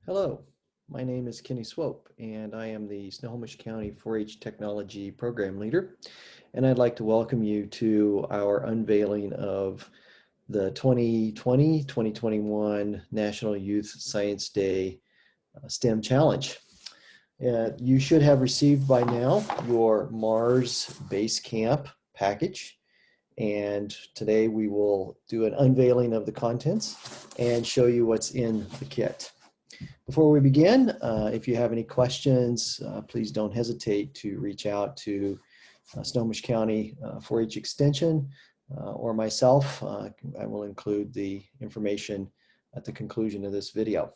Hello, my name is Kenny Swope, and I am the Snohomish County 4-H Technology Program Leader. And I'd like to welcome you to our unveiling of the 2020-2021 National Youth Science Day STEM Challenge. You should have received by now your Mars Base Camp package. And today we will do an unveiling of the contents and show you what's in the kit. Before we begin, if you have any questions, please don't hesitate to reach out to Snohomish County 4-H Extension or myself. I will include the information at the conclusion of this video.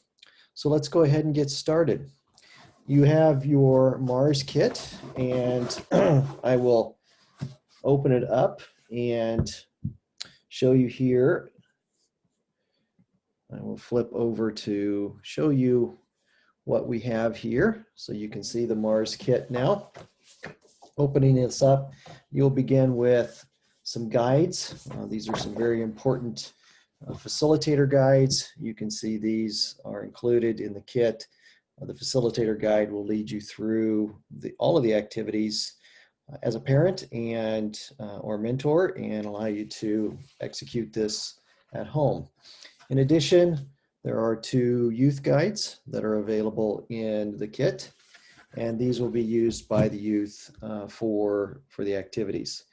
So let's go ahead and get started. You have your Mars kit, and I will open it up and show you here. I will flip over to show you what we have here. So you can see the Mars kit now. Opening this up, you'll begin with some guides. These are some very important facilitator guides. You can see these are included in the kit. The facilitator guide will lead you through all of the activities as a parent and or mentor and allow you to execute this at home. In addition, there are 2 youth guides that are available in the kit, and these will be used by the youth for the activities.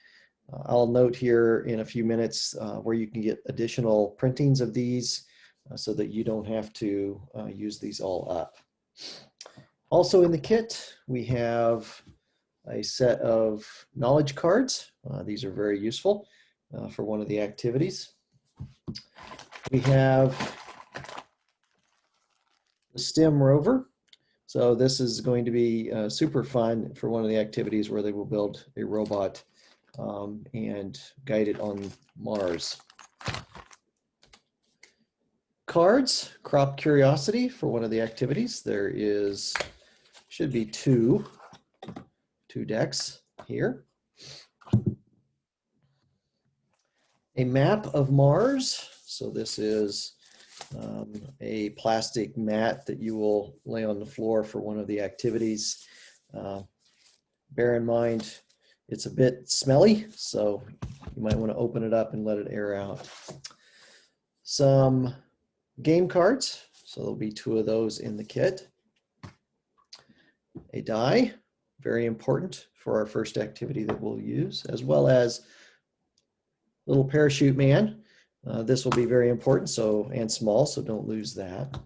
I'll note here in a few minutes where you can get additional printings of these so that you don't have to use these all up. Also in the kit, we have a set of knowledge cards. These are very useful for one of the activities. We have the STEM rover. So this is going to be super fun for one of the activities where they will build a robot and guide it on Mars. Cards, Crop Curiosity for one of the activities. There should be two decks here. A map of Mars. So this is a plastic mat that you will lay on the floor for one of the activities. Bear in mind, it's a bit smelly, so you might want to open it up and let it air out. Some game cards, so there'll be 2 of those in the kit. A die, very important for our first activity that we'll use, as well as little parachute man. This will be very important and small, so don't lose that.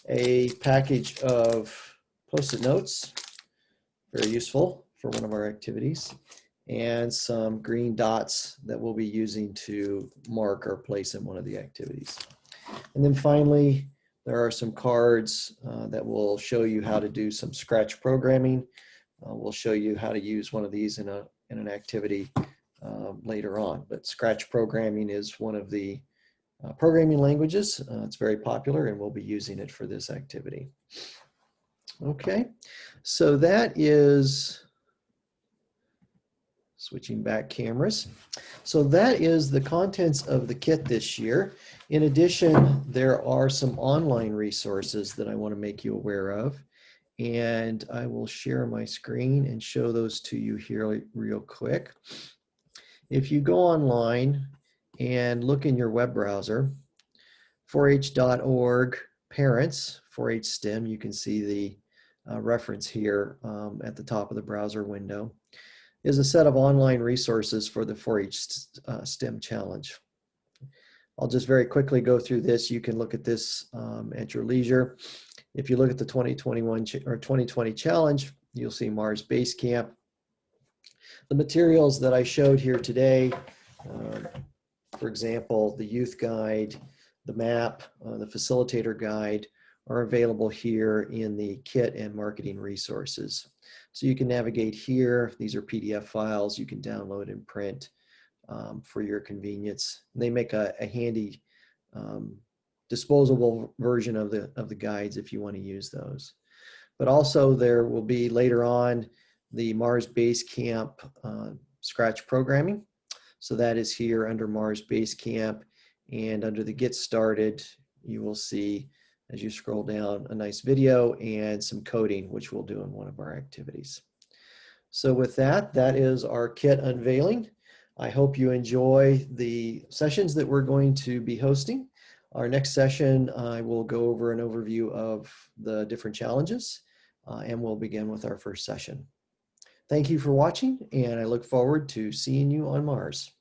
A package of Post-it notes, very useful for one of our activities, and some green dots that we'll be using to mark our place in one of the activities. And then finally, there are some cards that will show you how to do some scratch programming. We'll show you how to use one of these in an activity later on, but Scratch programming is one of the programming languages. It's very popular, and we'll be using it for this activity. Okay, so that is switching back cameras. So that is the contents of the kit this year. In addition, there are some online resources that I want to make you aware of, and I will share my screen and show those to you here real quick. If you go online and look in your web browser, 4h.org parents, 4-H STEM, you can see the reference here at the top of the browser window, is a set of online resources for the 4-H STEM Challenge. I'll just very quickly go through this. You can look at this at your leisure. If you look at the 2021 or 2020 challenge, you'll see Mars Base Camp. The materials that I showed here today, for example, the youth guide, the map, the facilitator guide, are available here in the kit and marketing resources. So you can navigate here. These are PDF files you can download and print for your convenience. They make a handy disposable version of the guides if you want to use those. But also there will be later on the Mars Base Camp Scratch programming. So that is here under Mars Base Camp, and under the Get Started, you will see as you scroll down, a nice video and some coding, which we'll do in one of our activities. So with that, that is our kit unveiling. I hope you enjoy the sessions that we're going to be hosting. Our next session, I will go over an overview of the different challenges, and we'll begin with our first session. Thank you for watching, and I look forward to seeing you on Mars.